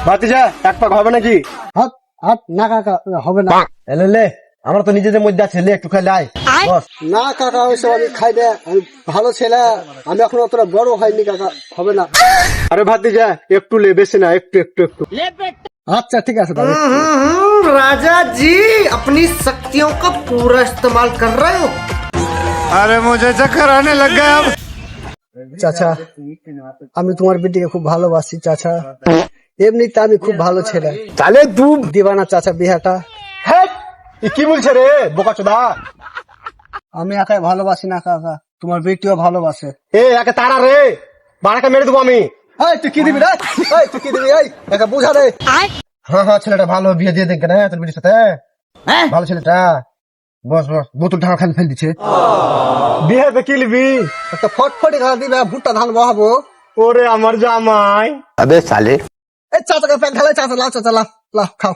ভাতিজা এক পাক হবে নাকি? হাত হাত না কাকা, হবে না। এলে আমরা তো নিজেদের মধ্যে আছে, একটু খাইলে আয় বস। না কাকা, ওইসব আমি খাই না, আমি ভালো ছেলে, আমি এখন অতটা বড় হয়নি কাকা, হবে না। আরে ভাতিজা একটু লে, বেশি না, একটু একটু একটু। আচ্ছা ঠিক আছে দাদা। राजा जी अपनी शक्तियों का पूरा इस्तेमाल कर रहे हो। अरे मुझे चक्कर आने लग गया अब। চাচা, আমি তোমার বেটিকে খুব ভালোবাসি চাচা, এমনিতে আমি খুব ভালো ছেলে। তাহলে তু দিবা না চাচা বিহাটা? হ্যাঁ কি বলছে রে বোকা চোদা? আমি একাই ভালোবাসি না কাকা, তোমার বেটিও ভালোবাসে। এ একে তারা রে, বাড়াকে মেরে দেবো আমি। এই তুই কি দিবি রে? এই তুই কি দিবি? এই একা বুঝা রে। হ্যাঁ হ্যাঁ, ছেলেটা ভালো, বিয়ে দিয়ে দেখবে না তোর বিটির সাথে। ভালো ছেলেটা, বস বস, বোতল ঢাকা খালি ফেল দিচ্ছে। বিয়েতে কি লিবি? একটা ফটফটি খাওয়া দিবে, ভুট্টা ধান বহাবো। ওরে আমার জামাই। এই চাচাকে প্যাক ঢালাই, চাচা লাও, চাচা লাও, লাও খাও।